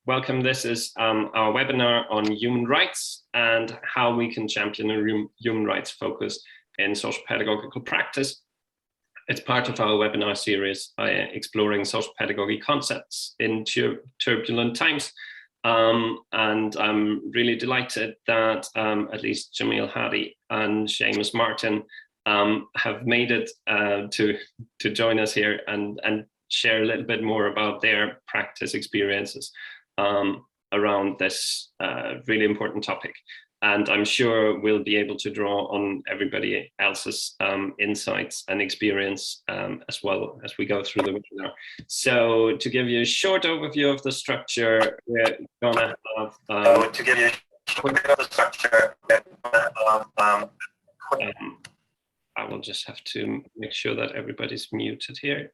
welcome. This is our webinar on human rights and how we can champion a human rights focus in social pedagogical practice. It's part of our webinar series exploring social pedagogy concepts in turbulent times. And I'm really delighted that at least Jameel, Hadi and Seamus Martin have made it to join us here and share a little bit more about their practice experiences around this really important topic. And I'm sure we'll be able to draw on everybody else's insights and experience as well as we go through the webinar. So to give you a short overview of the structure, we're gonna have I will just have to make sure that everybody's muted here.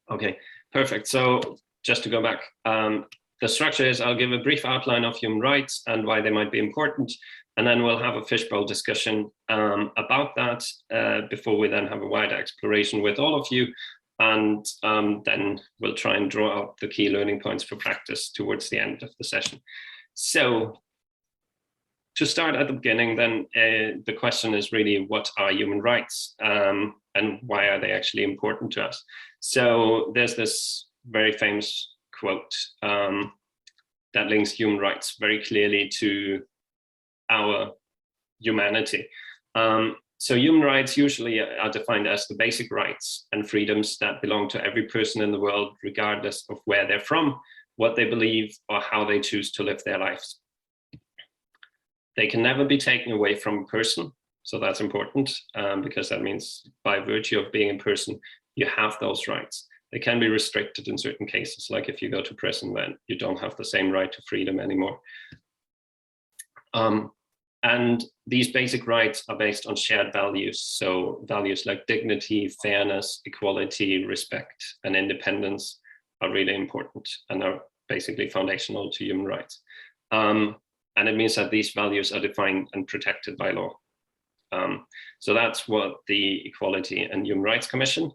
Okay, perfect. So just to go back, the structure is I'll give a brief outline of human rights and why they might be important, and then we'll have a fishbowl discussion about that before we then have a wider exploration with all of you, and then we'll try and draw out the key learning points for practice towards the end of the session. So to start at the beginning, then the question is really, what are human rights and why are they actually important to us? So there's this very famous quote that links human rights very clearly to our humanity. So human rights usually are defined as the basic rights and freedoms that belong to every person in the world, regardless of where they're from, what they believe, or how they choose to live their lives. They can never be taken away from a person. So that's important because that means by virtue of being a person, you have those rights. They can be restricted in certain cases, like if you go to prison, then you don't have the same right to freedom anymore. And these basic rights are based on shared values. So values like dignity, fairness, equality, respect, and independence are really important and are basically foundational to human rights. And it means that these values are defined and protected by law. So that's what the Equality and Human Rights Commission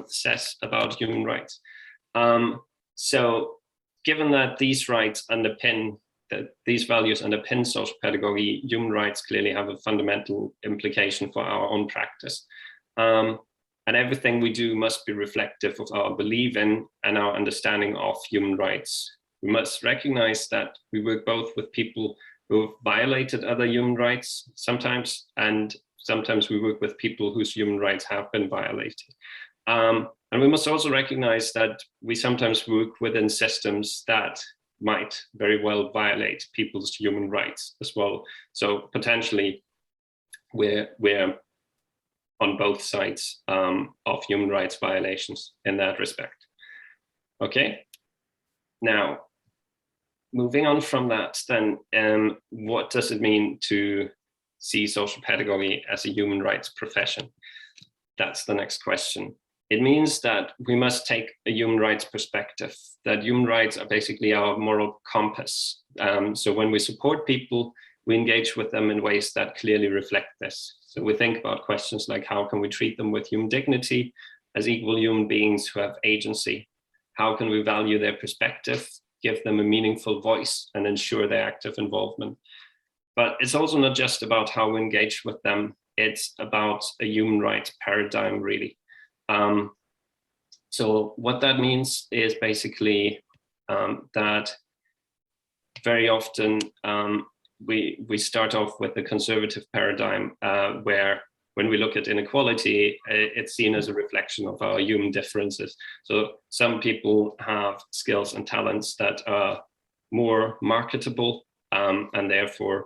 says about human rights. So given that these rights underpin, that these values underpin social pedagogy, human rights clearly have a fundamental implication for our own practice. And everything we do must be reflective of our belief in and our understanding of human rights. We must recognize that we work both with people who have violated other human rights sometimes, and sometimes we work with people whose human rights have been violated. And we must also recognize that we sometimes work within systems that might very well violate people's human rights as well. So potentially we're on both sides of human rights violations in that respect. Okay, now moving on from that, then what does it mean to see social pedagogy as a human rights profession? That's the next question. It means that we must take a human rights perspective, that human rights are basically our moral compass. So when we support people, we engage with them in ways that clearly reflect this. So we think about questions like, how can we treat them with human dignity as equal human beings who have agency? How can we value their perspective, give them a meaningful voice, and ensure their active involvement? But it's also not just about how we engage with them, it's about a human rights paradigm, really. So what that means is basically that very often we start off with the conservative paradigm where when we look at inequality, it's seen as a reflection of our human differences. So some people have skills and talents that are more marketable and therefore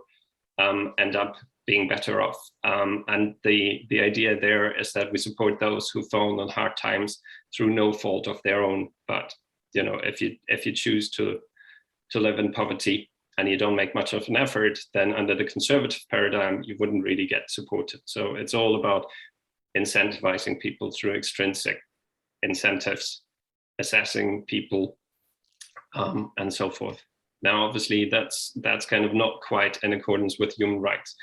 end up being better off. And the idea there is that we support those who fall on hard times through no fault of their own. But you know, if you choose to live in poverty and you don't make much of an effort, then under the conservative paradigm, you wouldn't really get supported. So it's all about incentivizing people through extrinsic incentives, assessing people, and so forth. Now, obviously, that's kind of not quite in accordance with human rights.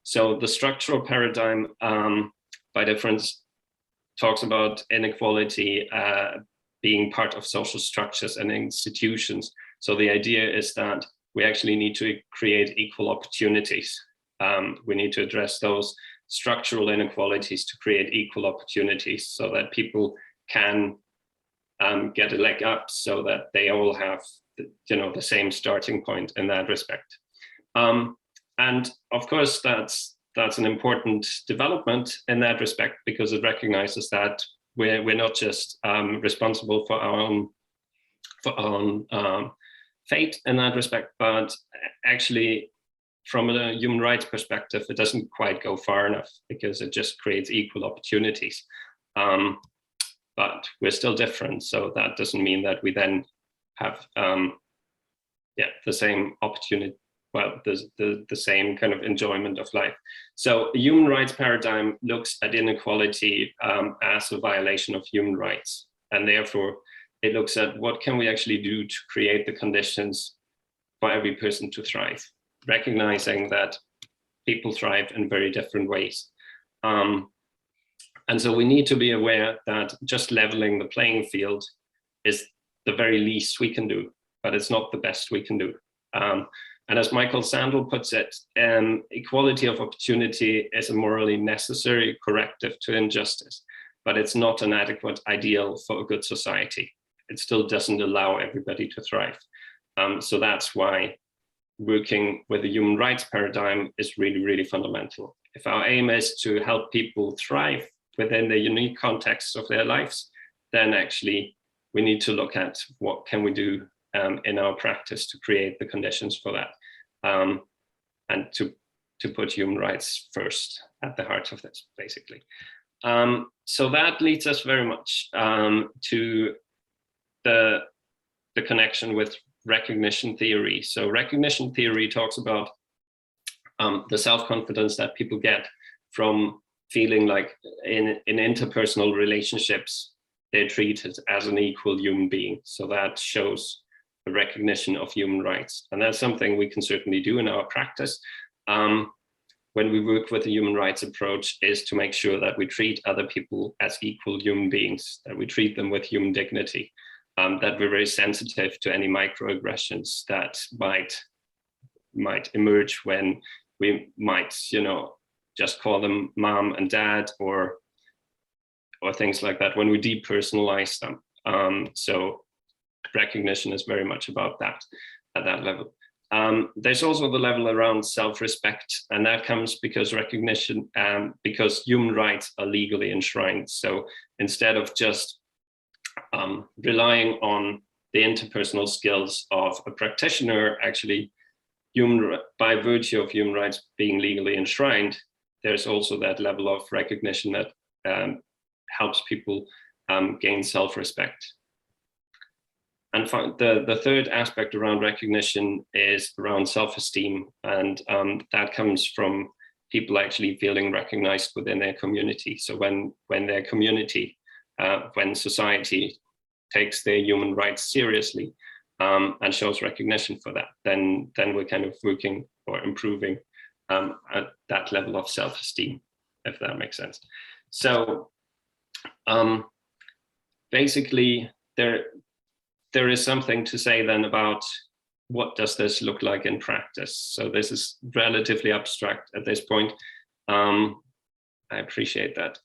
So the structural paradigm, by difference, talks about inequality being part of social structures and institutions. So the idea is that we actually need to create equal opportunities. We need to address those structural inequalities to create equal opportunities so that people can get a leg up, so that they all have the same starting point in that respect. And of course, that's an important development in that respect, because it recognizes that we're not just responsible for our own fate in that respect, but actually from a human rights perspective, it doesn't quite go far enough, because it just creates equal opportunities. But we're still different, so that doesn't mean that we then have the same opportunity, well, the same kind of enjoyment of life. So a human rights paradigm looks at inequality as a violation of human rights, and therefore it looks at what can we actually do to create the conditions for every person to thrive, recognizing that people thrive in very different ways. And so we need to be aware that just leveling the playing field is the very least we can do, but it's not the best we can do. And as Michael Sandel puts it, equality of opportunity is a morally necessary corrective to injustice, but it's not an adequate ideal for a good society. It still doesn't allow everybody to thrive. So that's why working with a human rights paradigm is really, really fundamental. If our aim is to help people thrive within the unique context of their lives, then actually we need to look at what can we do in our practice to create the conditions for that, and to put human rights first at the heart of this, basically. So that leads us very much to the connection with recognition theory. So recognition theory talks about the self-confidence that people get from feeling like in interpersonal relationships, they're treated as an equal human being. So that shows the recognition of human rights. And that's something we can certainly do in our practice. When we work with a human rights approach, is to make sure that we treat other people as equal human beings, that we treat them with human dignity, that we're very sensitive to any microaggressions that might emerge when we might, just call them mom and dad or things like that, when we depersonalize them. So recognition is very much about that at that level. There's also the level around self-respect, and that comes because recognition, because human rights are legally enshrined. So instead of just relying on the interpersonal skills of a practitioner, actually, by virtue of human rights being legally enshrined, there's also that level of recognition that helps people gain self-respect. And the third aspect around recognition is around self-esteem, and that comes from people actually feeling recognized within their community. So when their community, when society takes their human rights seriously and shows recognition for that, then we're kind of working or improving at that level of self-esteem, if that makes sense. So basically, there is something to say then about what does this look like in practice. So this is relatively abstract at this point. I appreciate that.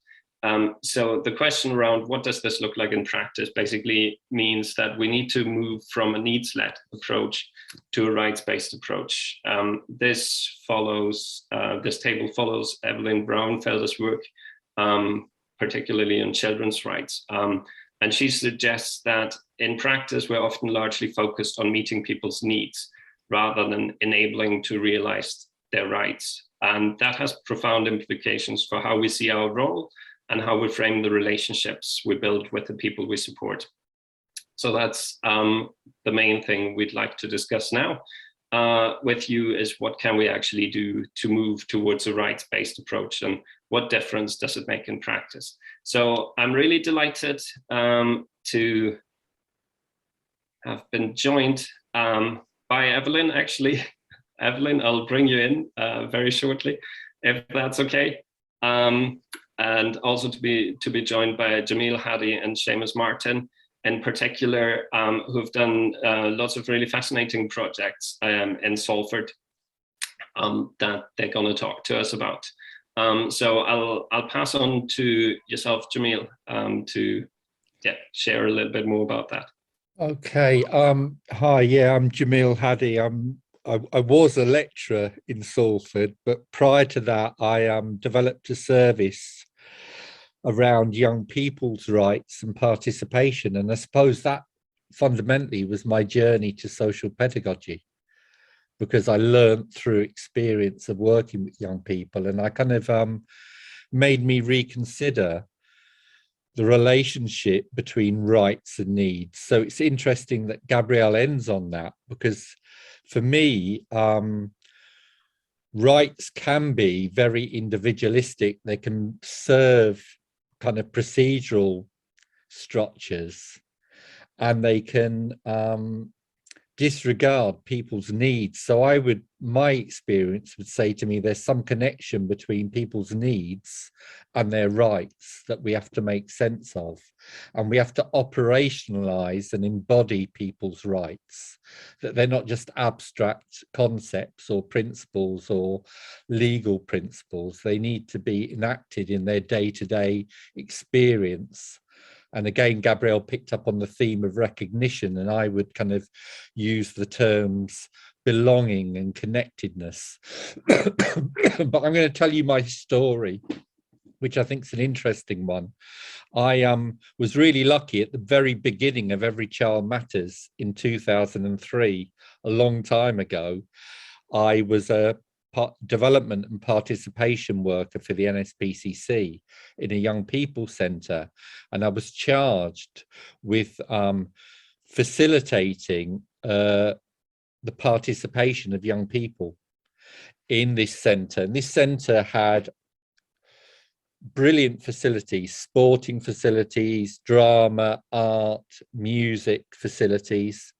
So the question around what does this look like in practice basically means that we need to move from a needs-led approach to a rights-based approach. This table follows Evelyn Braunfelder's work, particularly on children's rights. And she suggests that in practice, we're often largely focused on meeting people's needs rather than enabling to realize their rights. And that has profound implications for how we see our role and how we frame the relationships we build with the people we support. So that's the main thing we'd like to discuss now with you, is what can we actually do to move towards a rights-based approach, and what difference does it make in practice? So I'm really delighted to have been joined by Evelyn, actually. Evelyn, I'll bring you in very shortly, if that's okay. And also to be joined by Jameel, Hadi, and Seamus Martin. in particular, who've done lots of really fascinating projects in Salford that they're going to talk to us about. So I'll pass on to yourself, Jameel, to share a little bit more about that. Okay. Hi. Yeah, I'm Jameel Hadi. I was a lecturer in Salford, but prior to that, I developed a service around young people's rights and participation, and I suppose that fundamentally was my journey to social pedagogy, because I learned through experience of working with young people, and I kind of made me reconsider the relationship between rights and needs. So it's interesting that Gabrielle ends on that, because for me, rights can be very individualistic. They can serve kind of procedural structures, and they can disregard people's needs. So my experience would say to me, there's some connection between people's needs and their rights that we have to make sense of. And we have to operationalize and embody people's rights, that they're not just abstract concepts or principles or legal principles. They need to be enacted in their day-to-day experience. And again, Gabrielle picked up on the theme of recognition, and I would kind of use the terms belonging and connectedness. But I'm going to tell you my story, which I think is an interesting one. I was really lucky at the very beginning of Every Child Matters in 2003, a long time ago. I was a development and participation worker for the NSPCC in a young people centre, and I was charged with facilitating the participation of young people in this centre. And this centre had brilliant facilities, sporting facilities, drama, art, music facilities.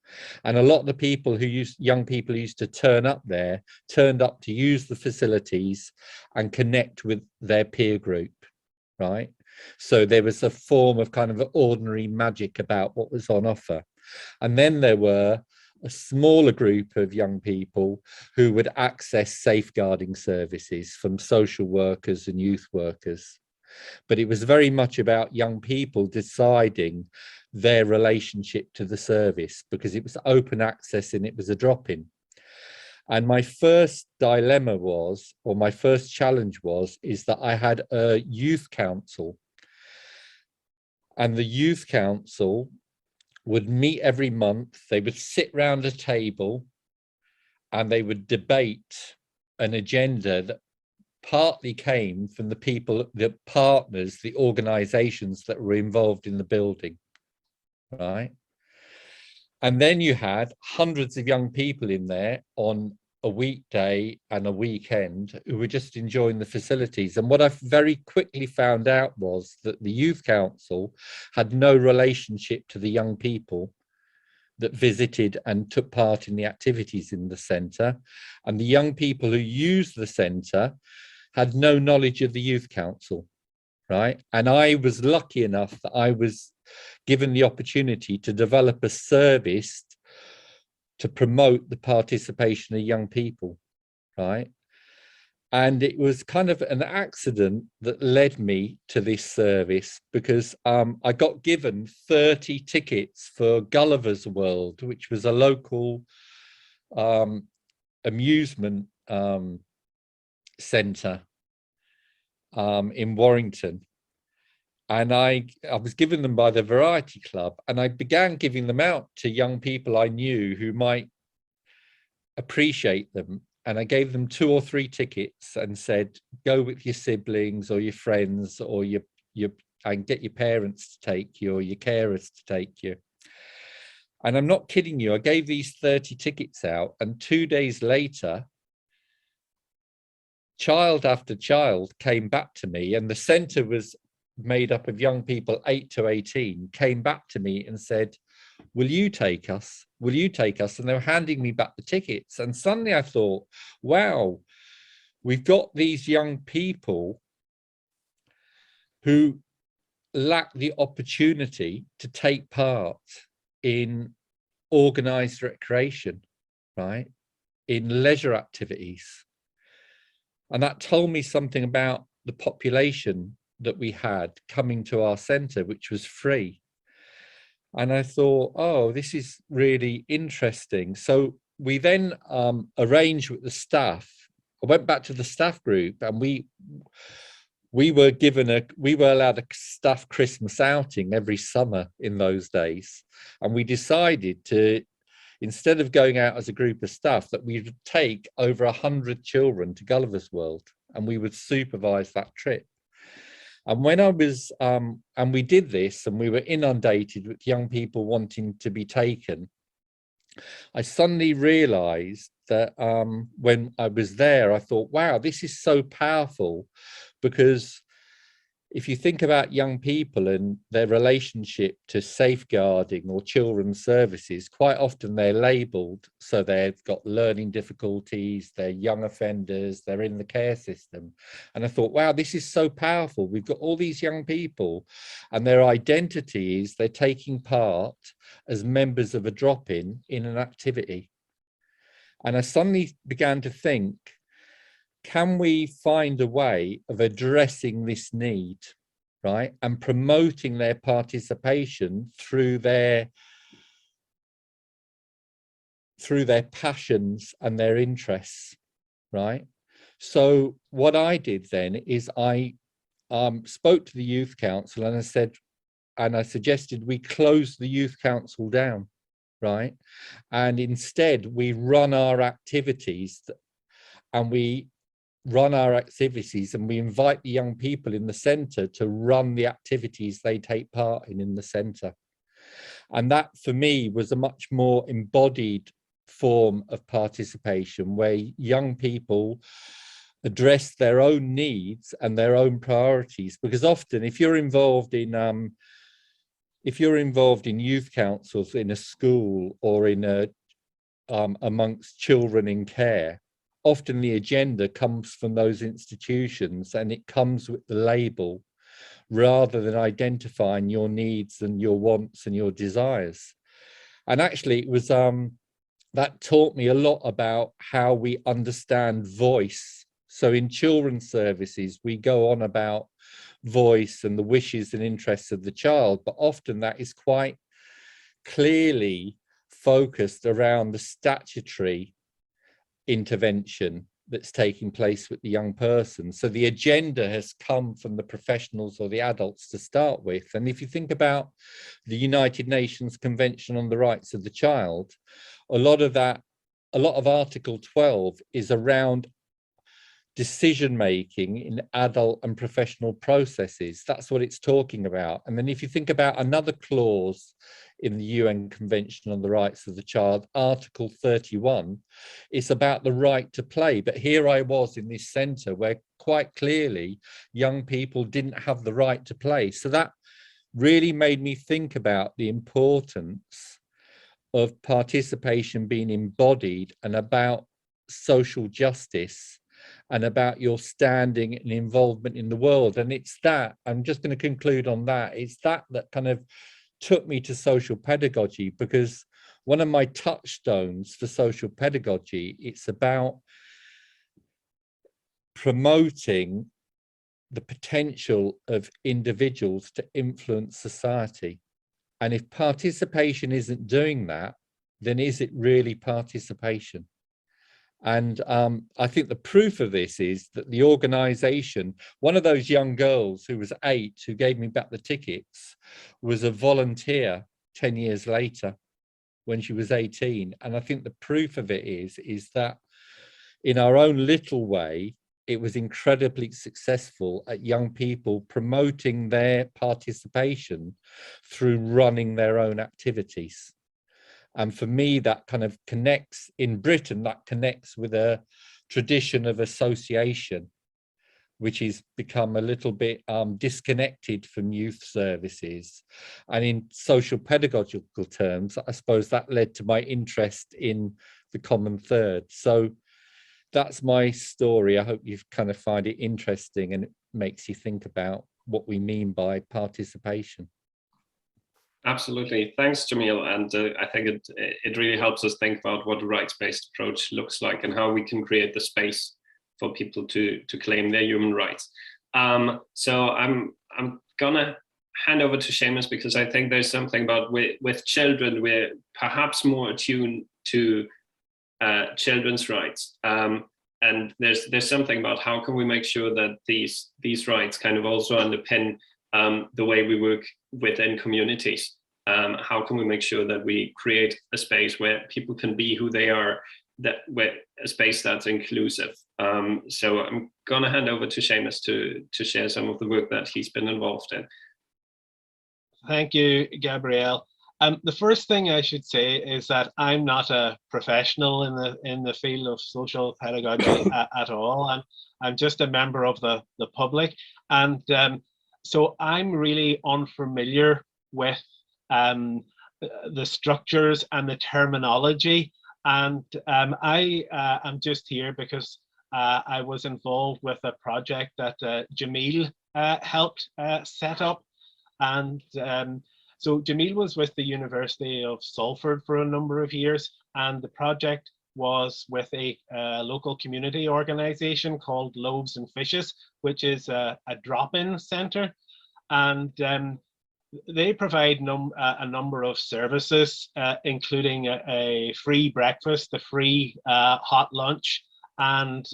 And a lot of the people young people who used to turn up there, turned up to use the facilities and connect with their peer group, right? So there was a form of kind of ordinary magic about what was on offer. And then there were a smaller group of young people who would access safeguarding services from social workers and youth workers. But it was very much about young people deciding their relationship to the service, because it was open access and it was a drop-in. And my first dilemma was, or my first challenge was, is that I had a youth council, and the youth council would meet every month. They would sit round a table and they would debate an agenda that partly came from the people, the partners, the organizations that were involved in the building, right? And then you had hundreds of young people in there on a weekday and a weekend who were just enjoying the facilities. And what I very quickly found out was that the youth council had no relationship to the young people that visited and took part in the activities in the centre. And the young people who used the centre had no knowledge of the youth council, right? And I was lucky enough that I was given the opportunity to develop a service to promote the participation of young people, right? And it was kind of an accident that led me to this service, because I got given 30 tickets for Gulliver's World, which was a local amusement centre in Warrington. And I was given them by the Variety Club, and I began giving them out to young people I knew who might appreciate them. And I gave them 2 or 3 tickets and said, go with your siblings or your friends, or and get your parents to take you or your carers to take you. And I'm not kidding you, I gave these 30 tickets out, and 2 days later, child after child came back to me, and the centre was made up of young people 8 to 18, came back to me and said, will you take us? Will you take us? And they were handing me back the tickets. And suddenly I thought, wow, we've got these young people who lacked the opportunity to take part in organized recreation, right? In leisure activities. And that told me something about the population that we had coming to our centre, which was free. And I thought, oh, this is really interesting. So we then arranged with the staff. I went back to the staff group, and we were allowed a staff Christmas outing every summer in those days. And we decided to, instead of going out as a group of staff, that we would take over 100 children to Gulliver's World, and we would supervise that trip. And when I was, and we did this, and we were inundated with young people wanting to be taken, I suddenly realized that when I was there, I thought, wow, this is so powerful, because if you think about young people and their relationship to safeguarding or children's services, quite often they're labelled. So they've got learning difficulties, they're young offenders, they're in the care system. And I thought, wow, this is so powerful. We've got all these young people, and their identity is they're taking part as members of a drop-in in an activity. And I suddenly began to think, can we find a way of addressing this need, right, and promoting their participation through their passions and their interests, right? So what I did then is I spoke to the youth council, and I suggested we close the youth council down, right, and instead we run our activities, and we invite the young people in the centre to run the activities they take part in the centre. And that for me was a much more embodied form of participation, where young people address their own needs and their own priorities. Because often if you're involved in youth councils in a school or in amongst children in care, often the agenda comes from those institutions, and it comes with the label rather than identifying your needs and your wants and your desires. And actually it was that taught me a lot about how we understand voice. So in children's services, we go on about voice and the wishes and interests of the child, but often that is quite clearly focused around the statutory intervention that's taking place with the young person. So the agenda has come from the professionals or the adults to start with. And if you think about the United Nations Convention on the Rights of the Child, a lot of Article 12 is around decision making in adult and professional processes. That's what it's talking about. And then if you think about another clause in the UN Convention on the Rights of the Child, Article 31, it's about the right to play. But here I was in this centre where quite clearly young people didn't have the right to play. So that really made me think about the importance of participation being embodied, and about social justice, and about your standing and involvement in the world. And it's that, I'm just going to conclude on that, it's that kind of took me to social pedagogy, because one of my touchstones for social pedagogy, it's about promoting the potential of individuals to influence society. And if participation isn't doing that, then is it really participation? And I think the proof of this is that the organization, one of those young girls who was 8, who gave me back the tickets, was a volunteer 10 years later when she was 18. And I think the proof of it is that in our own little way, it was incredibly successful at young people promoting their participation through running their own activities. And for me, that kind of connects, in Britain, that connects with a tradition of association, which has become a little bit disconnected from youth services. And in social pedagogical terms, I suppose that led to my interest in the common third. So that's my story. I hope you kind of find it interesting and it makes you think about what we mean by participation. Absolutely. Thanks, Jameel. And I think it really helps us think about what a rights-based approach looks like and how we can create the space for people to claim their human rights. So I'm gonna hand over to Seamus, because I think there's something about with children, we're perhaps more attuned to children's rights. And there's something about how can we make sure that these rights kind of also underpin the way we work within communities. How can we make sure that we create a space where people can be who they are, where a space that's inclusive? So I'm gonna hand over to Seamus to share some of the work that he's been involved in. Thank you, Gabrielle. The first thing I should say is that I'm not a professional in the field of social pedagogy at all. I'm just a member of the public, and so I'm really unfamiliar with the structures and the terminology. And I am just here because I was involved with a project that Jameel helped set up. And so Jameel was with the University of Salford for a number of years, and the project was with a local community organization called Loaves and Fishes, which is a drop-in center. And they provide a number of services, including a free breakfast, a free hot lunch, and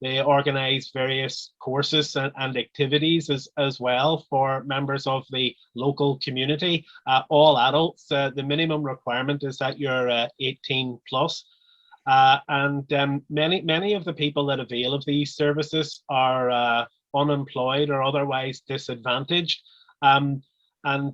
they organize various courses and activities as well for members of the local community, all adults. The minimum requirement is that you're 18 plus. And many of the people that avail of these services are unemployed or otherwise disadvantaged. And when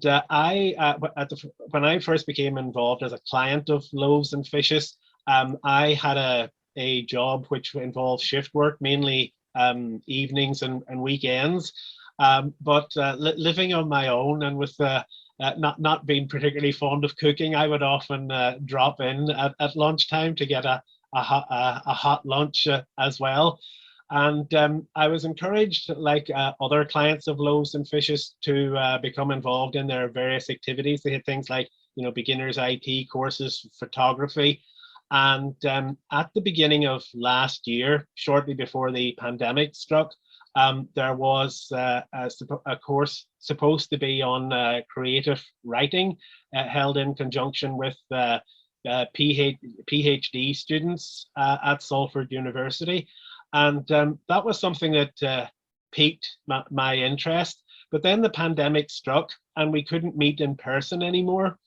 I first became involved as a client of Loaves and Fishes, I had a job which involved shift work, mainly evenings and weekends. But living on my own and with not being particularly fond of cooking, I would often drop in at lunchtime to get a hot lunch as well. And I was encouraged, like other clients of Loaves and Fishes, to become involved in their various activities. They had things like, beginners IT courses, photography. And at the beginning of last year, shortly before the pandemic struck, there was a course supposed to be on creative writing, held in conjunction with PhD students at Salford University. And that was something that piqued my interest. But then the pandemic struck and we couldn't meet in person anymore.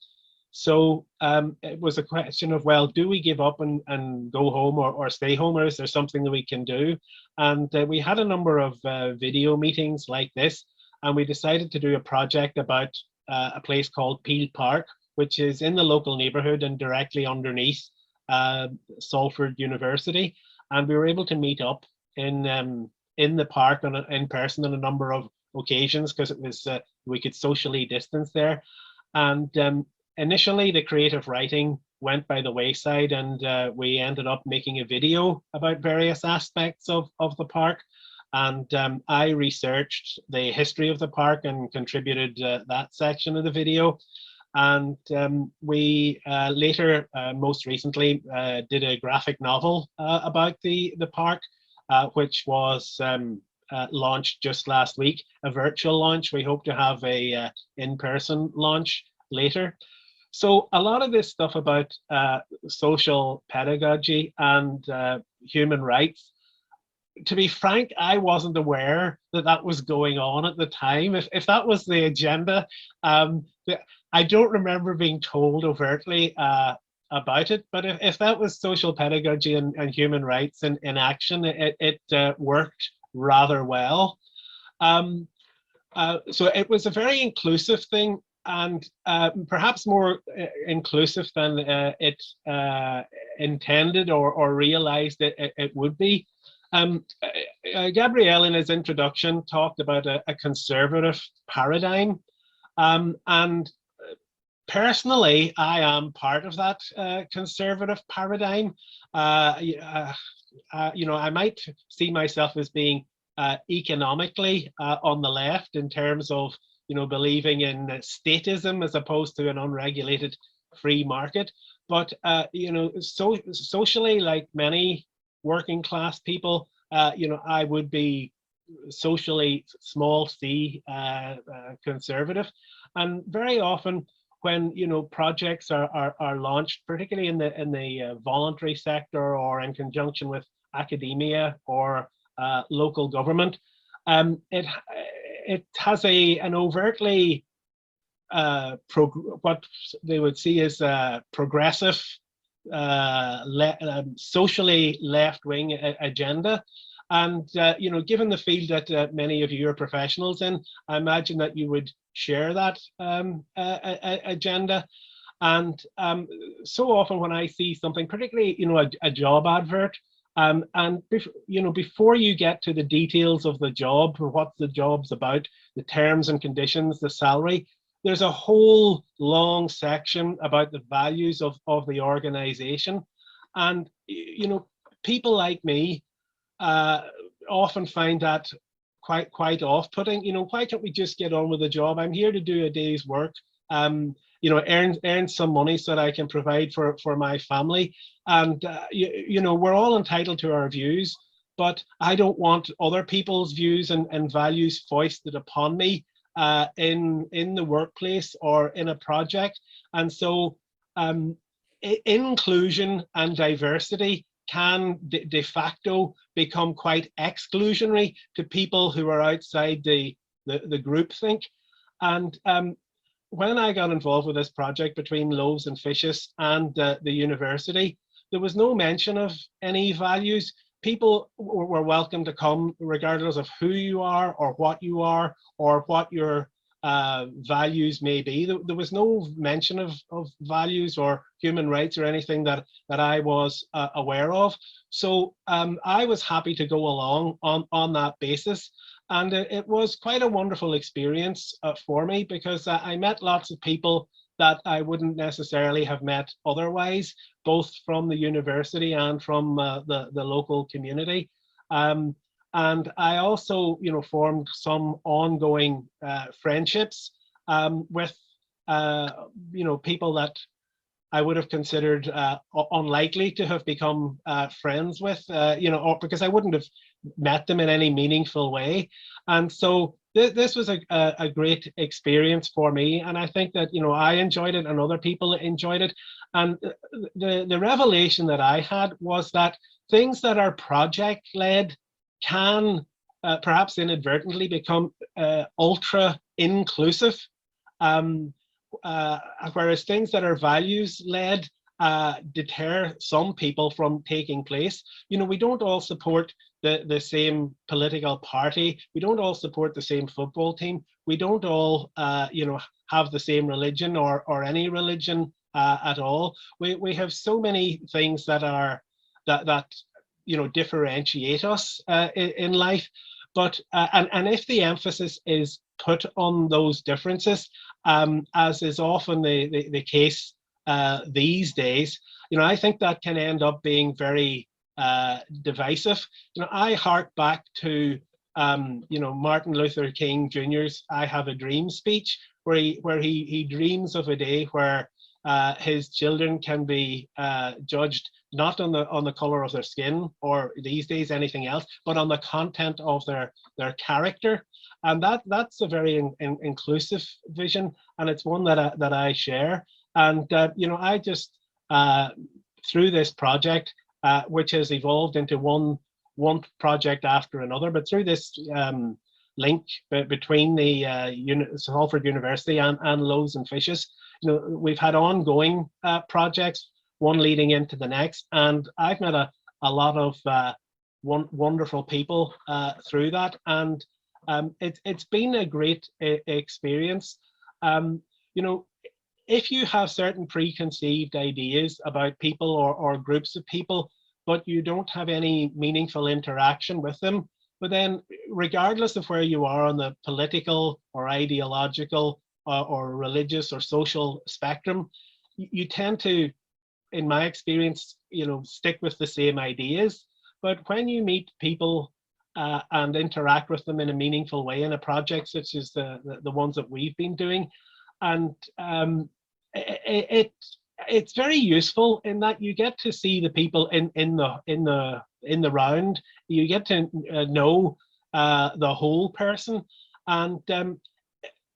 So it was a question of, well, do we give up and go home or stay home, or is there something that we can do? And we had a number of video meetings like this, and we decided to do a project about a place called Peel Park, which is in the local neighborhood and directly underneath Salford University. And we were able to meet up in the park in person on a number of occasions, because it was we could socially distance there. And initially, the creative writing went by the wayside, and we ended up making a video about various aspects of the park. And I researched the history of the park and contributed that section of the video. And we later, most recently, did a graphic novel about the park, which was launched just last week, a virtual launch. We hope to have a in-person launch later. So a lot of this stuff about social pedagogy and human rights, to be frank, I wasn't aware that was going on at the time. If that was the agenda, I don't remember being told overtly about it. But if that was social pedagogy and human rights in action, it worked rather well. So it was a very inclusive thing, and perhaps more inclusive than it intended or realized it would be. Gabrielle, in his introduction, talked about a conservative paradigm, and personally, I am part of that conservative paradigm. I might see myself as being economically on the left in terms of, believing in statism as opposed to an unregulated free market. But, socially, like many working class people, I would be socially small c conservative. And very often when projects are launched, particularly in the voluntary sector or in conjunction with academia or local government, it has an overtly what they would see as a progressive, socially left-wing agenda. And given the field that many of you are professionals in, I imagine that you would share that agenda. And so often when I see something, particularly a job advert, and before you get to the details of the job, what the job's about, the terms and conditions, the salary, there's a whole long section about the values of the organization. And people like me often find that quite off-putting. Why can't we just get on with the job? I'm here to do a day's work, earn some money so that I can provide for my family. And we're all entitled to our views, but I don't want other people's views and values foisted upon me in the workplace or in a project. And so inclusion and diversity can de facto become quite exclusionary to people who are outside the groupthink. And when I got involved with this project between Loaves and Fishes and the university, there was no mention of any values. People were welcome to come regardless of who you are or what your values may be. There was no mention of values or human rights or anything that I was aware of. So I was happy to go along on that basis. And it was quite a wonderful experience for me, because I met lots of people that I wouldn't necessarily have met otherwise, both from the university and from the local community. And I also, formed some ongoing friendships with, people that I would have considered unlikely to have become friends with, or because I wouldn't have met them in any meaningful way. And so this was a great experience for me. And I think that, I enjoyed it and other people enjoyed it. And the revelation that I had was that things that are project-led can perhaps inadvertently become ultra inclusive, whereas things that are values-led deter some people from taking place. We don't all support the same political party. We don't all support the same football team. We don't all have the same religion or any religion at all. We have so many things that are that differentiate us in life. But and if the emphasis is put on those differences, as is often the case these days, I think that can end up being very divisive. I hark back to Martin Luther King Jr.'s "I Have a Dream" speech, where he dreams of a day where his children can be judged not on the color of their skin, or these days anything else, but on the content of their character. And that's a very inclusive vision, and it's one that I share. And I just through this project, which has evolved into one project after another, but through this link between the Salford University and Loaves and Fishes, we've had ongoing projects, one leading into the next, and I've met a lot of wonderful people through that, and it's been a great experience. If you have certain preconceived ideas about people or groups of people, but you don't have any meaningful interaction with them, but then regardless of where you are on the political or ideological or religious or social spectrum, you tend to, in my experience, stick with the same ideas. But when you meet people and interact with them in a meaningful way in a project such as the ones that we've been doing. And it's very useful in that you get to see the people in the round. You get to know the whole person. And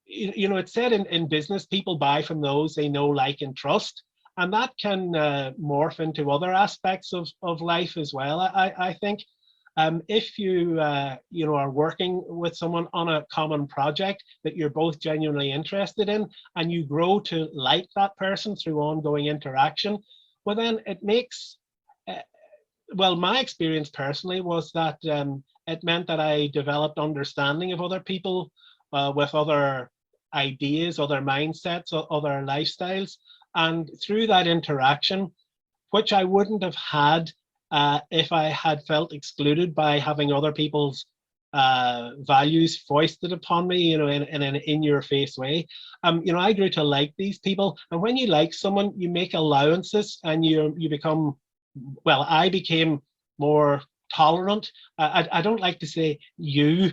you know, it's said in business, people buy from those they know, like, and trust. And that can morph into other aspects of life as well. I think if you you know, are working with someone on a common project that you're both genuinely interested in, and you grow to like that person through ongoing interaction, well, then it makes well, my experience personally was that it meant that I developed understanding of other people with other ideas, other mindsets, other lifestyles. And through that interaction, which I wouldn't have had if I had felt excluded by having other people's values foisted upon me, you know, in an in-your-face way. You know, I grew to like these people. And when you like someone, you make allowances and you become, well, I became more tolerant. I don't like to say you.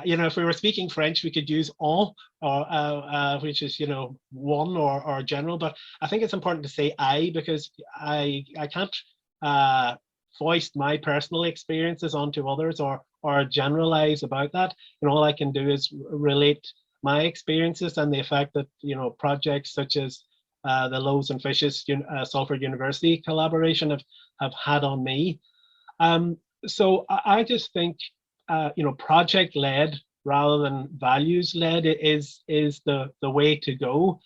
You know, if we were speaking French, we could use en, or which is, you know, one or general. But I think it's important to say I, because I can't foist my personal experiences onto others or generalize about that. And all I can do is relate my experiences and the effect that, you know, projects such as the Loaves and Fishes Salford University collaboration have had on me. So I just think, you know, project-led rather than values-led is the way to go.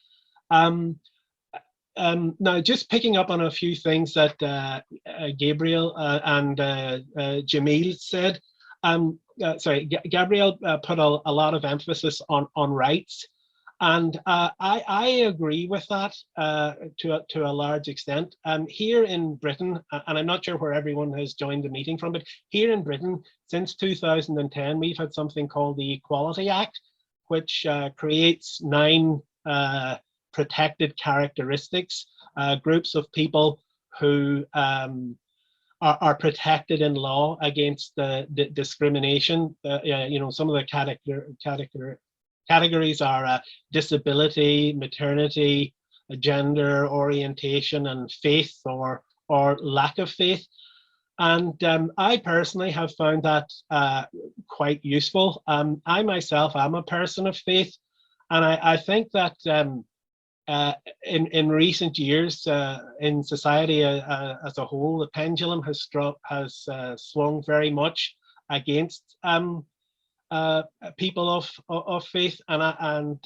Now, just picking up on a few things that Gabriel and Jameel said. Sorry, Gabriel put a lot of emphasis on rights. And I agree with that to a large extent. Here in Britain, and I'm not sure where everyone has joined the meeting from, but here in Britain, since 2010, we've had something called the Equality Act, which creates 9 protected characteristics, groups of people who are protected in law against discrimination. You know, some of the categories are disability, maternity, gender orientation, and faith or lack of faith. And I personally have found that quite useful. I myself am a person of faith, and I think that in recent years in society as a whole, the pendulum has swung very much against people of faith, and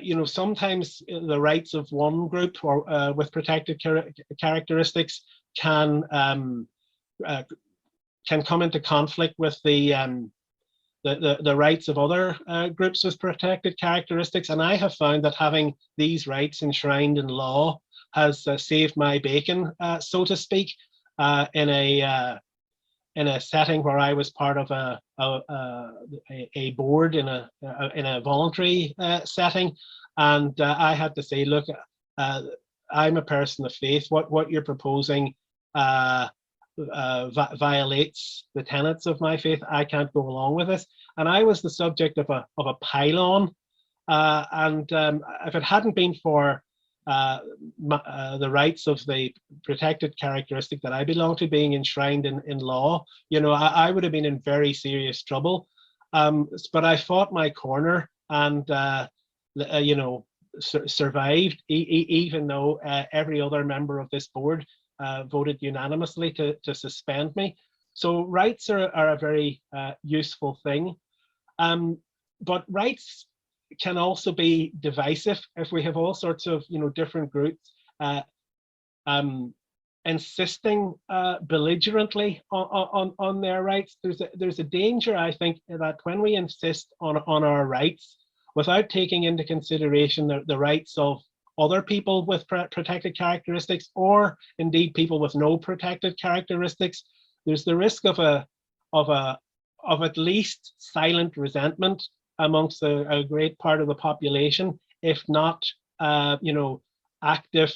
you know, sometimes the rights of one group or with protected characteristics can come into conflict with the rights of other groups with protected characteristics. And I have found that having these rights enshrined in law has saved my bacon, so to speak, in a setting where I was part of a board in a voluntary setting, and I had to say, look, I'm a person of faith. What you're proposing violates the tenets of my faith. I can't go along with this. And I was the subject of a pile-on, and if it hadn't been for the rights of the protected characteristic that I belong to being enshrined in law, you know, I would have been in very serious trouble. But I fought my corner and, you know, survived, even though every other member of this board voted unanimously to suspend me. So rights are a very useful thing. But rights can also be divisive if we have all sorts of, you know, different groups insisting belligerently on their rights. There's a danger, I think, that when we insist on our rights without taking into consideration the rights of other people with protected characteristics, or indeed people with no protected characteristics, there's the risk of at least silent resentment amongst a great part of the population, if not, you know, active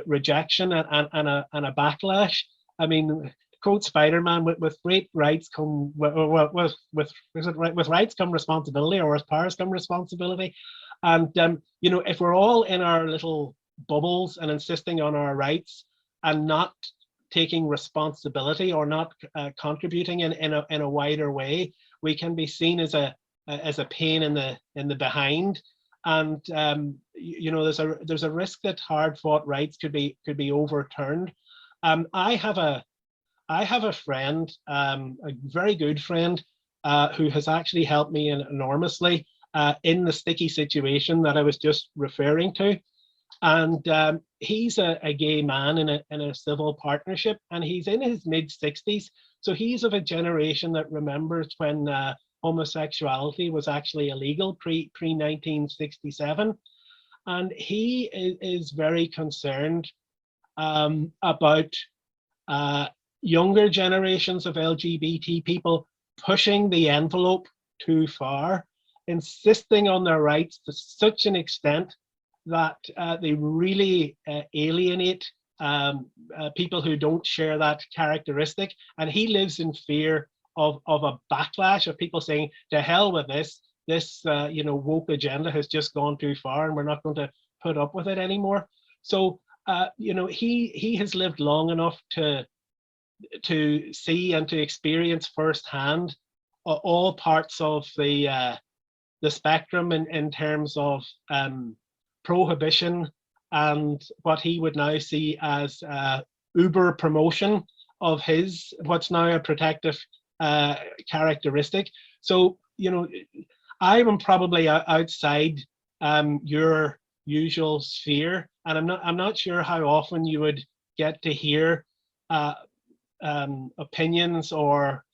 rejection and a backlash. I mean, quote Spider-Man, with great rights come with rights come responsibility, or with powers come responsibility. And you know, if we're all in our little bubbles and insisting on our rights and not taking responsibility, or not contributing in a wider way, we can be seen as a pain in the behind. And you know, there's a risk that hard-fought rights could be overturned. I have a friend, a very good friend, who has actually helped me enormously in the sticky situation that I was just referring to. And he's a gay man in a civil partnership, and he's in his mid-60s. So he's of a generation that remembers when homosexuality was actually illegal pre-1967. And he is very concerned about younger generations of LGBT people pushing the envelope too far, insisting on their rights to such an extent that they really alienate people who don't share that characteristic. And he lives in fear of a backlash of people saying, to hell with this you know, woke agenda has just gone too far, and we're not going to put up with it anymore. So you know, he has lived long enough to see and to experience firsthand all parts of the spectrum in terms of prohibition and what he would now see as uber promotion of his what's now a protective characteristic. So you know, I am probably outside your usual sphere, and I'm not sure how often you would get to hear opinions or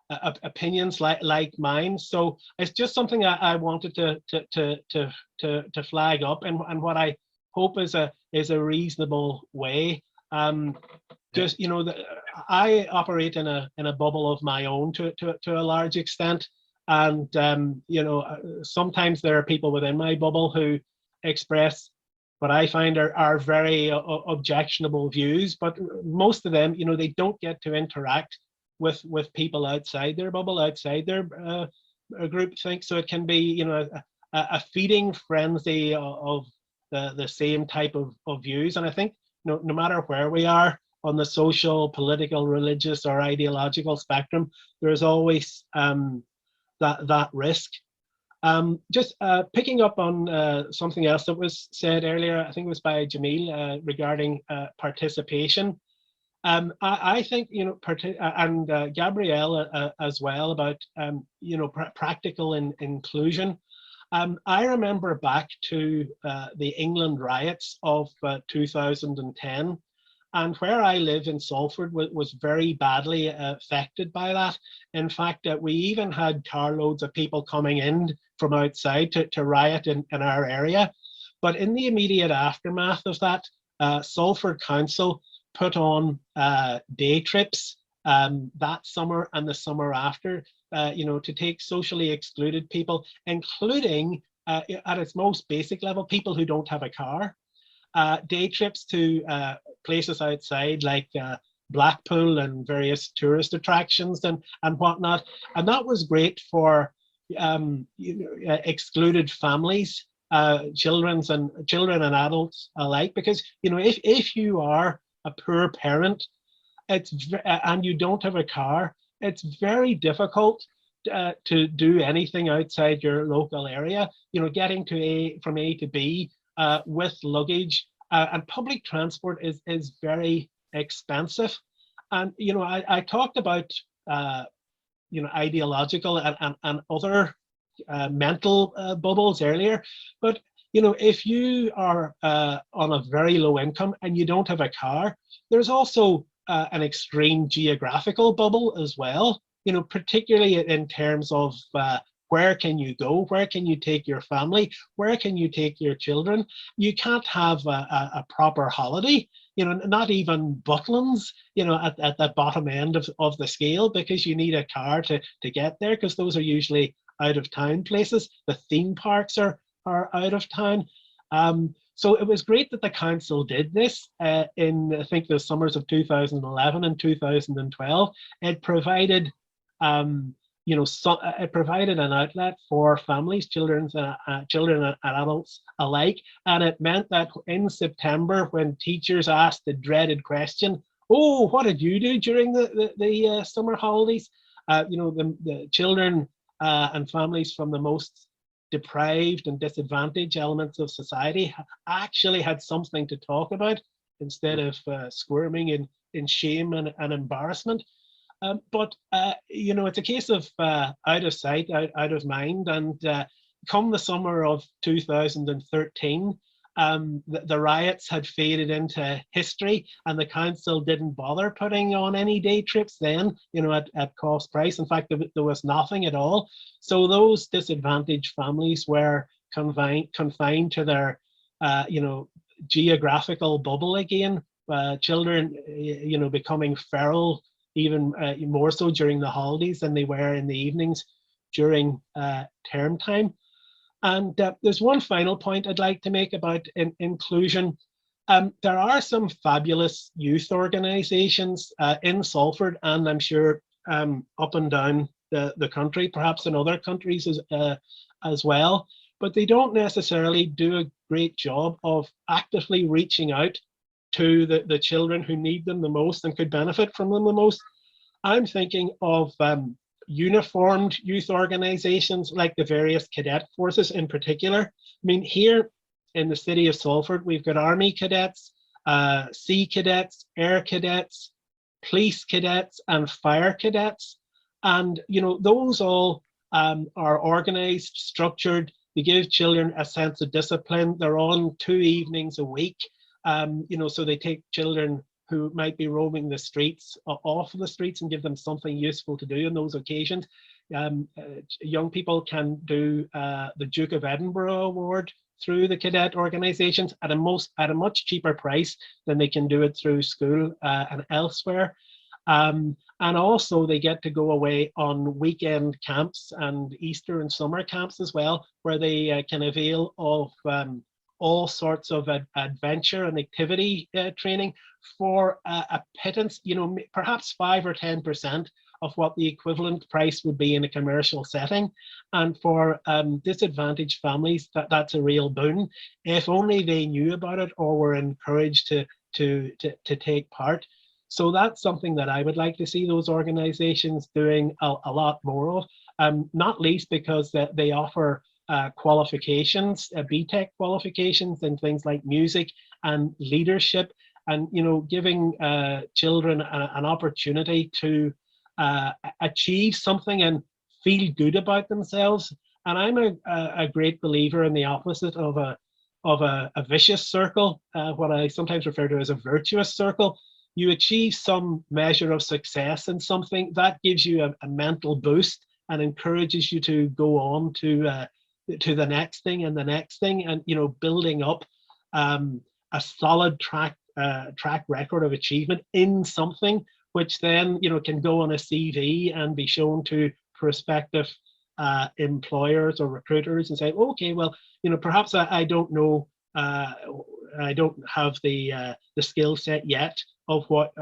opinions like mine. So it's just something I wanted to flag up, and what I hope is a reasonable way. Just, you know, I operate in a bubble of my own to a large extent, and you know, sometimes there are people within my bubble who express what I find are very objectionable views, but most of them, you know, they don't get to interact with people outside their bubble, outside their group think. So it can be, you know, a feeding frenzy of the same type of views. And I think no matter where we are on the social, political, religious, or ideological spectrum, there's always that risk. Just picking up on something else that was said earlier, I think it was by Jameel, regarding participation. I think, you know, and Gabrielle as well, about you know, practical inclusion. I remember back to the England riots of 2010, and where I live in Salford was very badly affected by that. In fact, we even had carloads of people coming in from outside to riot in our area. But in the immediate aftermath of that, Salford Council put on day trips that summer and the summer after, you know, to take socially excluded people, including at its most basic level, people who don't have a car. Day trips to places outside like Blackpool and various tourist attractions and whatnot. And that was great for you know, excluded families, children and adults alike, because, you know, if you are a poor parent, and you don't have a car, it's very difficult to do anything outside your local area. You know, getting from A to B with luggage, and public transport is very expensive. And you know, I talked about you know, ideological and other mental bubbles earlier, but you know, if you are on a very low income and you don't have a car, there's also an extreme geographical bubble as well, you know, particularly in terms of where can you go, where can you take your family, where can you take your children. You can't have a proper holiday, you know, not even Butlins, you know, at the bottom end of the scale, because you need a car to get there, because those are usually out of town places. The theme parks are out of town. So it was great that the council did this in, I think, the summers of 2011 and 2012. It provided, it provided an outlet for families, children and adults alike. And it meant that in September, when teachers asked the dreaded question, "Oh, what did you do during the summer holidays?" The children and families from the most deprived and disadvantaged elements of society actually had something to talk about instead of squirming in shame and embarrassment. But it's a case of out of sight, out of mind. And come the summer of 2013, the riots had faded into history, and the council didn't bother putting on any day trips then, at cost price. In fact, there was nothing at all. So those disadvantaged families were confined to their, geographical bubble again. Children, becoming feral even more so during the holidays than they were in the evenings during term time. And there's one final point I'd like to make about inclusion. There are some fabulous youth organizations in Salford, and I'm sure up and down the country, perhaps in other countries as well, but they don't necessarily do a great job of actively reaching out to the children who need them the most and could benefit from them the most. I'm thinking of uniformed youth organizations like the various cadet forces in particular. I mean, here in the city of Salford, we've got Army cadets, Sea cadets, Air cadets, Police cadets, and Fire cadets. And, those all are organized, structured. They give children a sense of discipline. They're on 2 evenings a week. So they take children who might be roaming the streets off the streets and give them something useful to do on those occasions. Young people can do the Duke of Edinburgh Award through the cadet organizations at a much cheaper price than they can do it through school and elsewhere. And also they get to go away on weekend camps and Easter and summer camps as well, where they can avail of all sorts of adventure and activity training for a pittance, perhaps 5 or 10% of what the equivalent price would be in a commercial setting. And for disadvantaged families, that's a real boon. If only they knew about it or were encouraged to take part. So that's something that I would like to see those organizations doing a lot more of, not least because they offer qualifications, BTEC qualifications in things like music and leadership, and giving children an opportunity to achieve something and feel good about themselves. And I'm a great believer in the opposite of a vicious circle, what I sometimes refer to as a virtuous circle. You achieve some measure of success in something that gives you a mental boost and encourages you to go on to the next thing and the next thing, and building up a solid track record of achievement in something, which then can go on a CV and be shown to prospective employers or recruiters and say, okay, well, perhaps I don't know, I don't have the skill set yet of what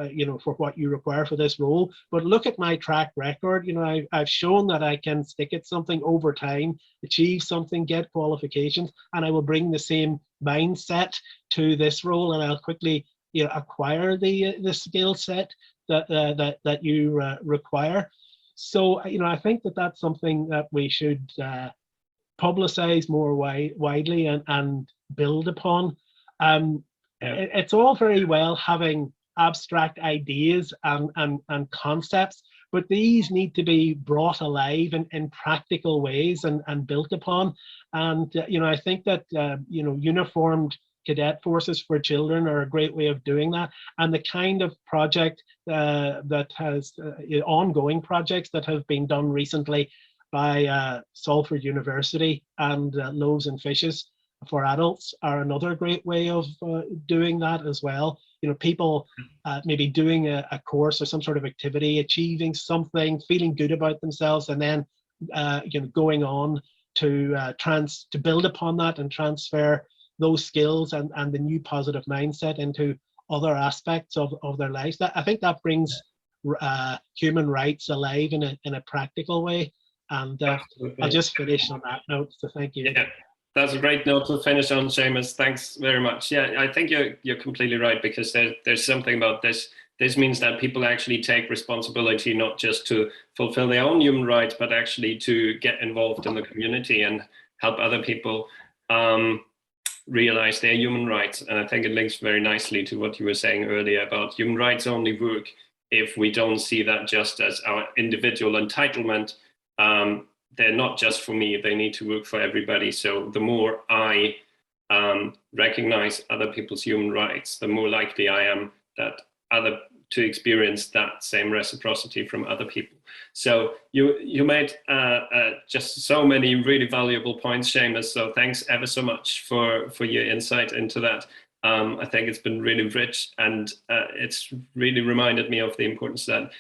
for what you require for this role, but look at my track record. I've shown that I can stick at something over time, achieve something, get qualifications, and I will bring the same mindset to this role, and I'll quickly acquire the skill set that you require. So I think that's something that we should publicize more widely and build upon. It's all very well having abstract ideas and concepts, but these need to be brought alive in practical ways and built upon. And I think that uniformed cadet forces for children are a great way of doing that. And the kind of project that has ongoing projects that have been done recently by Salford University and Loaves and Fishes for adults are another great way of doing that as well. People maybe doing a course or some sort of activity, achieving something, feeling good about themselves, and then going on to build upon that and transfer those skills and the new positive mindset into other aspects of their lives. I think that brings human rights alive in a practical way. And I'll just finish on that note. So thank you. Yeah, that's a great note to finish on, Seamus. Thanks very much. Yeah, I think you're completely right, because there's something about this. This means that people actually take responsibility, not just to fulfill their own human rights, but actually to get involved in the community and help other people realize their human rights. And I think it links very nicely to what you were saying earlier about human rights only work if we don't see that just as our individual entitlement. They're not just for me, they need to work for everybody. So the more I recognize other people's human rights, the more likely I am to experience that same reciprocity from other people. So you made just so many really valuable points, Seamus. So thanks ever so much for your insight into that. I think it's been really rich, and it's really reminded me of the importance that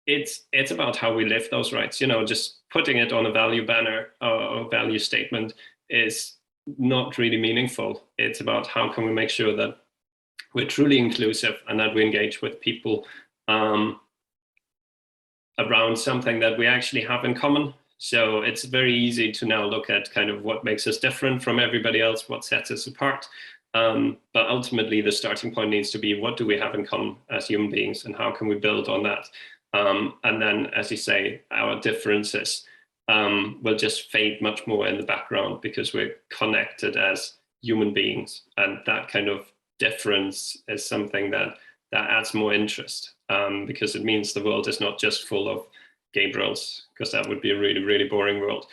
it's about how we live those rights. Just putting it on a value banner or value statement is not really meaningful. It's about how can we make sure that we're truly inclusive and that we engage with people around something that we actually have in common. So it's very easy to now look at kind of what makes us different from everybody else, what sets us apart. But ultimately, the starting point needs to be, what do we have in common as human beings, and how can we build on that? And then, as you say, our differences will just fade much more in the background because we're connected as human beings. And that kind of difference is something that adds more interest, because it means the world is not just full of Gabriels, because that would be a really, really boring world.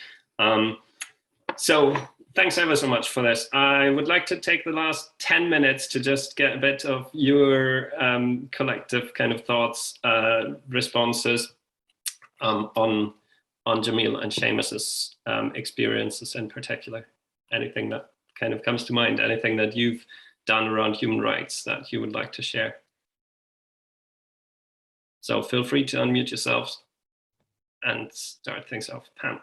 So thanks ever so much for this. I would like to take the last 10 minutes to just get a bit of your collective kind of thoughts, responses on Jameel and Seamus's experiences in particular. Anything that kind of comes to mind, anything that you've done around human rights that you would like to share. So feel free to unmute yourselves and start things off. Pam.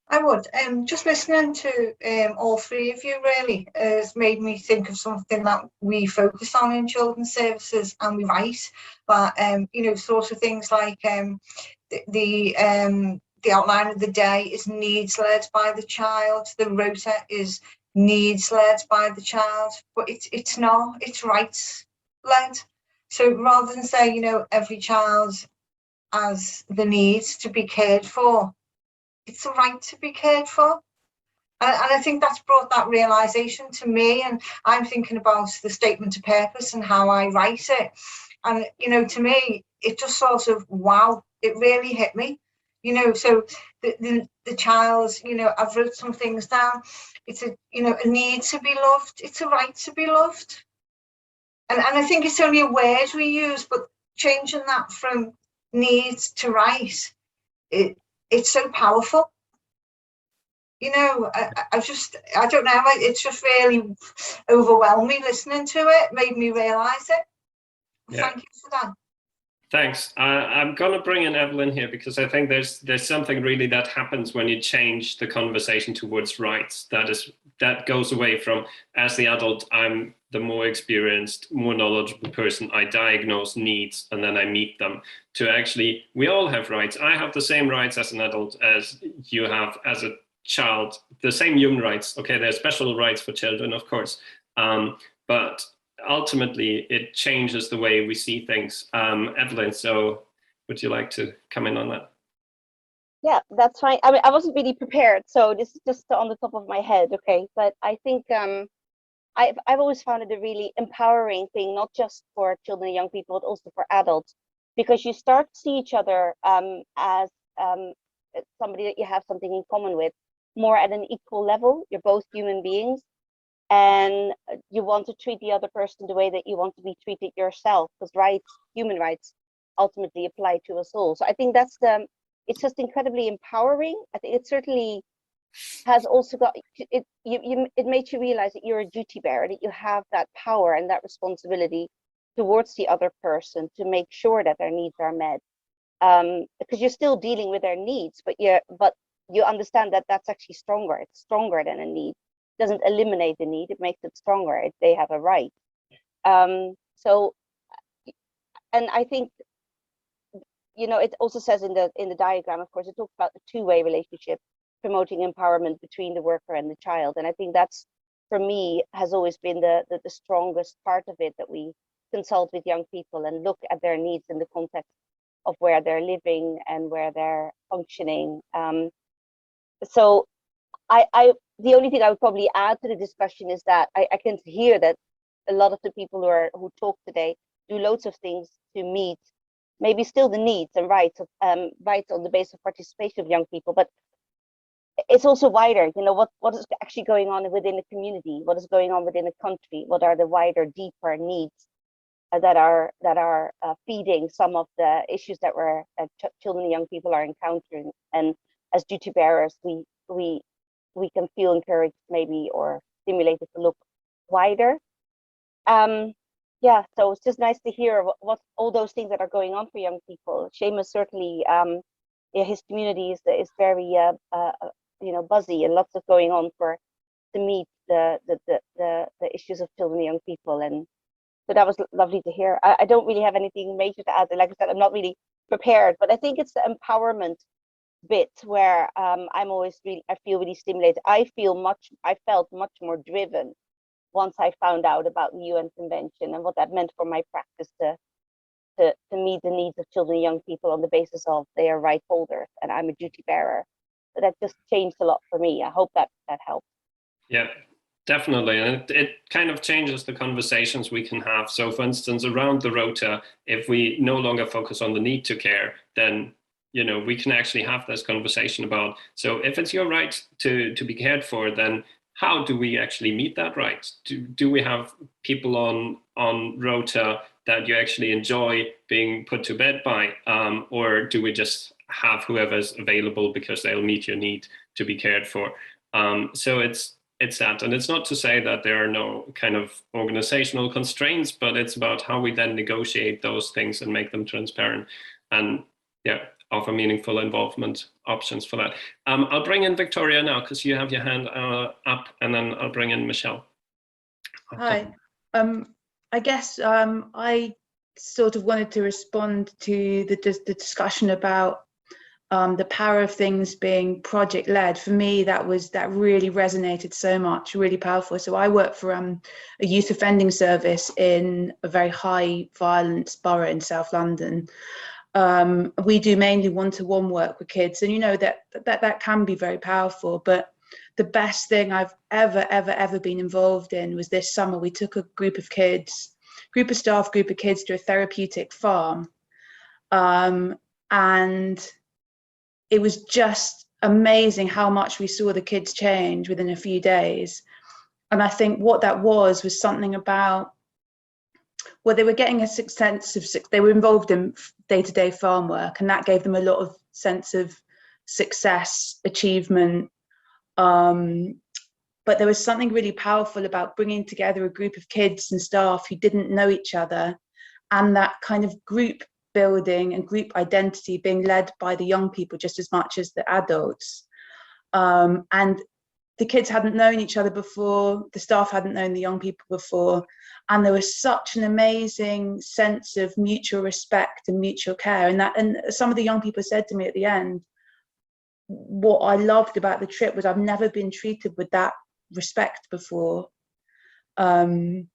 I would. Just listening to all three of you really has made me think of something that we focus on in children's services, and we write. But sort of things like the outline of the day is needs led by the child. The rota is needs led by the child, but it's not. It's rights led. So rather than say every child has the need to be cared for, it's a right to be cared for. And I think that's brought that realization to me. And I'm thinking about the statement of purpose and how I write it. And, to me, it just sort of, wow, it really hit me. So the child, I've wrote some things down. It's a need to be loved. It's a right to be loved. And I think it's only a word we use, but changing that from needs to right, it's so powerful. I don't know, it's just really overwhelmed me listening to it, made me realise it. Yeah. Thank you for that. Thanks. I'm going to bring in Evelyn here, because I think there's something really that happens when you change the conversation towards rights. That goes away from, as the adult, I'm the more experienced, more knowledgeable person. I diagnose needs and then I meet them, to actually, we all have rights. I have the same rights as an adult as you have as a child, the same human rights. Okay, there's special rights for children, of course, but ultimately it changes the way we see things. Evelyn, so would you like to come in on that? Yeah, that's fine. I mean, I wasn't really prepared, so this is just on the top of my head, okay? But I think I've always found it a really empowering thing, not just for children and young people, but also for adults, because you start to see each other as somebody that you have something in common with, more at an equal level. You're both human beings, and you want to treat the other person the way that you want to be treated yourself, because human rights ultimately apply to us all. So I think that's it's just incredibly empowering. I think it certainly has also got it. It made you realize that you're a duty bearer, that you have that power and that responsibility towards the other person to make sure that their needs are met. Because you're still dealing with their needs, but you understand that that's actually stronger. It's stronger than a need. doesn't eliminate the need, it makes it stronger. They have a right. So, and I think, you know, it also says in the diagram, of course, it talks about the two-way relationship, promoting empowerment between the worker and the child. And I think that's, for me, has always been the strongest part of it, that we consult with young people and look at their needs in the context of where they're living and where they're functioning. So the only thing I would probably add to the discussion is that I can hear that a lot of the people who talk today do loads of things to meet maybe still the needs and rights on the basis of participation of young people, but it's also wider. You know, what is actually going on within a community, what is going on within a country, what are the wider, deeper needs that are feeding some of the issues that children and young people are encountering. And as duty bearers, we can feel encouraged maybe or stimulated to look wider. Yeah, so it's just nice to hear what all those things that are going on for young people. Seamus certainly, his community is very you know, buzzy, and lots of going on to meet the issues of children and young people. And so that was lovely to hear. I don't really have anything major to add. Like I said, I'm not really prepared, but I think it's the empowerment bit where I feel really stimulated. I felt much more driven once I found out about the UN Convention and what that meant for my practice to meet the needs of children and young people on the basis of they are right holders and I'm a duty bearer. So that just changed a lot for me. I hope that helped. Yeah, definitely. And it kind of changes the conversations we can have. So for instance, around the rota, if we no longer focus on the need to care, then, you know, we can actually have this conversation about, so if it's your right to be cared for, then how do we actually meet that right? Do we have people on rota that you actually enjoy being put to bed by? Or do we just have whoever's available because they'll meet your need to be cared for? So it's that. And it's not to say that there are no kind of organizational constraints, but it's about how we then negotiate those things and make them transparent. And yeah, offer meaningful involvement options for that. I'll bring in Victoria now because you have your hand up, and then I'll bring in Michelle. Hi. I guess I sort of wanted to respond to the discussion about the power of things being project led. For me, that really resonated so much, really powerful. So I work for a youth offending service in a very high violence borough in South London. We do mainly one-to-one work with kids, and you know that can be very powerful. But the best thing I've ever been involved in was this summer. We took a group of staff to a therapeutic farm, and it was just amazing how much we saw the kids change within a few days. And I think what that was something about, well, they were getting a sense of, they were involved in day-to-day farm work, and that gave them a lot of sense of success, achievement. But there was something really powerful about bringing together a group of kids and staff who didn't know each other, and that kind of group building and group identity being led by the young people just as much as the adults. And the kids hadn't known each other before, the staff hadn't known the young people before, and there was such an amazing sense of mutual respect and mutual care. And some of the young people said to me at the end, what I loved about the trip was I've never been treated with that respect before. And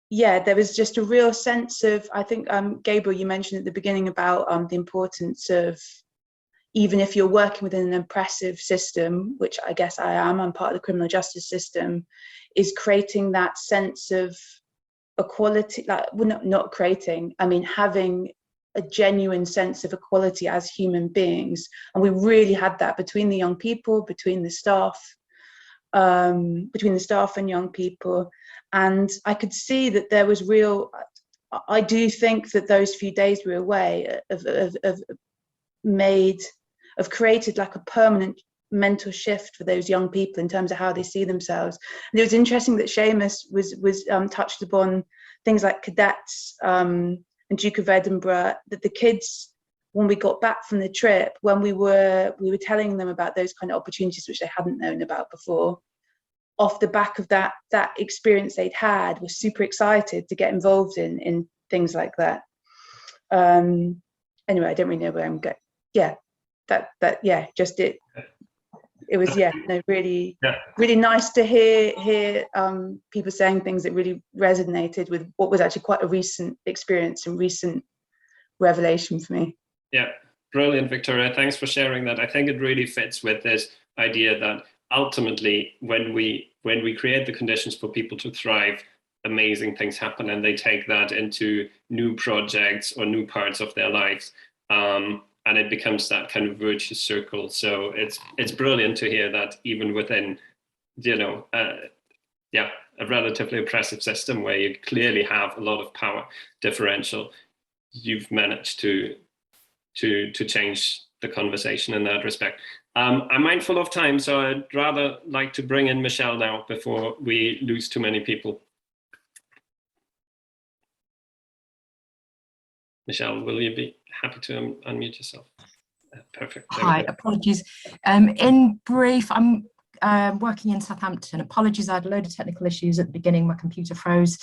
yeah, there was just a real sense of, I think, Gabriel, you mentioned at the beginning about the importance of, even if you're working within an oppressive system, which I guess I'm part of the criminal justice system, is creating that sense of equality, like, well, not creating, I mean, having a genuine sense of equality as human beings. And we really had that between the young people, between the staff and young people. And I could see that there was real, I do think that those few days we were away have created like a permanent mental shift for those young people in terms of how they see themselves. And it was interesting that Seamus was touched upon things like cadets and Duke of Edinburgh, that the kids when we got back from the trip, when we were telling them about those kind of opportunities which they hadn't known about before, off the back of that experience they'd had, were super excited to get involved in things like that. Anyway, I don't really know where I'm going. Yeah, it was really nice to hear people saying things that really resonated with what was actually quite a recent experience and recent revelation for me. Yeah, brilliant, Victoria. Thanks for sharing that. I think it really fits with this idea that ultimately, when we create the conditions for people to thrive, amazing things happen, and they take that into new projects or new parts of their lives. And it becomes that kind of virtuous circle. So it's brilliant to hear that even within, a relatively oppressive system where you clearly have a lot of power differential, you've managed to change the conversation in that respect. I'm mindful of time, so I'd rather like to bring in Michelle now before we lose too many people. Michelle, will you be happy to unmute yourself? Perfect. Hi, apologies. In brief, I'm working in Southampton. Apologies, I had a load of technical issues at the beginning. My computer froze.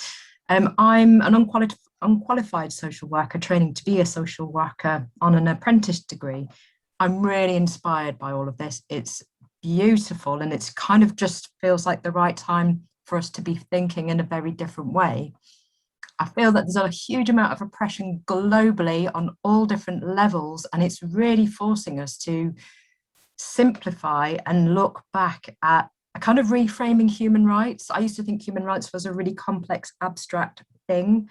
I'm an unqualified social worker training to be a social worker on an apprentice degree. I'm really inspired by all of this. It's beautiful, and it's kind of just feels like the right time for us to be thinking in a very different way. I feel that there's a huge amount of oppression globally on all different levels, and it's really forcing us to simplify and look back at a kind of reframing human rights. I used to think human rights was a really complex, abstract thing,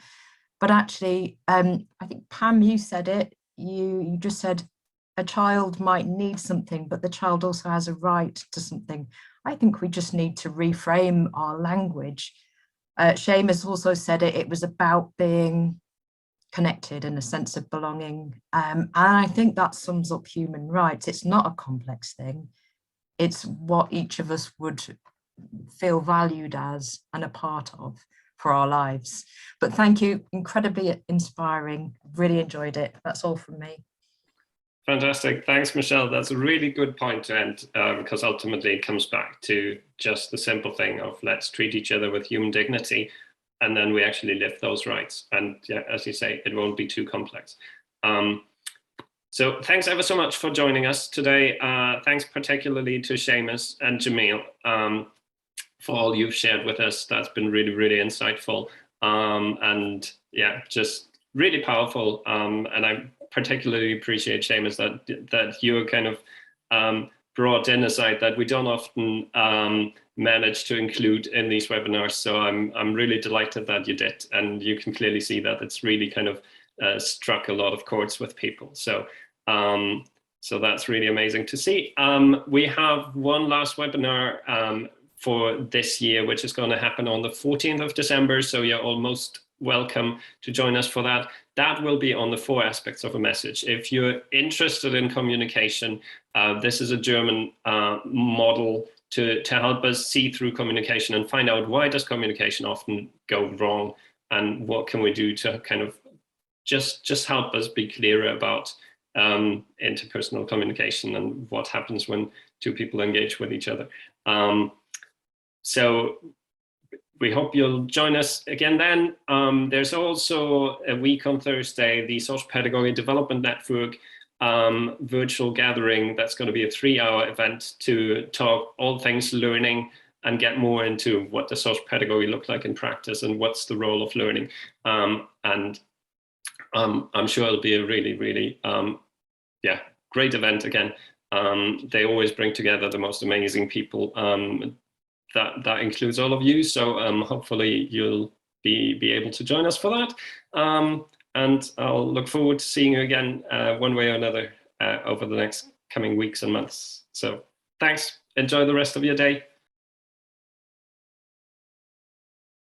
but actually, I think Pam, you said it, you just said a child might need something, but the child also has a right to something. I think we just need to reframe our language. Seamus also said it was about being connected in a sense of belonging. And I think that sums up human rights. It's not a complex thing. It's what each of us would feel valued as and a part of for our lives. But thank you, incredibly inspiring. Really enjoyed it. That's all from me. Fantastic. Thanks, Michelle. That's a really good point to end, because ultimately it comes back to just the simple thing of let's treat each other with human dignity, and then we actually live those rights. And yeah, as you say, it won't be too complex. So thanks ever so much for joining us today. Thanks particularly to Seamus and Jameel for all you've shared with us. That's been really, really insightful. And yeah, just really powerful. And I particularly appreciate, Seamus, that you kind of brought in a side that we don't often manage to include in these webinars. So I'm really delighted that you did, and you can clearly see that it's really kind of struck a lot of chords with people. So so that's really amazing to see. We have one last webinar for this year, which is going to happen on the 14th of December. So you're almost welcome to join us for that. That will be on the 4 aspects of a message. If you're interested in communication, this is a German model to help us see through communication and find out why does communication often go wrong, and what can we do to kind of just help us be clearer about interpersonal communication and what happens when 2 people engage with each other. So we hope you'll join us again then. There's also a week on Thursday, the Social Pedagogy Development Network virtual gathering. That's going to be a 3-hour event to talk all things learning and get more into what does social pedagogy look like in practice and what's the role of learning. And I'm sure it'll be a really, really great event again. They always bring together the most amazing people. That includes all of you. So hopefully you'll be able to join us for that. And I'll look forward to seeing you again one way or another over the next coming weeks and months. So thanks. Enjoy the rest of your day.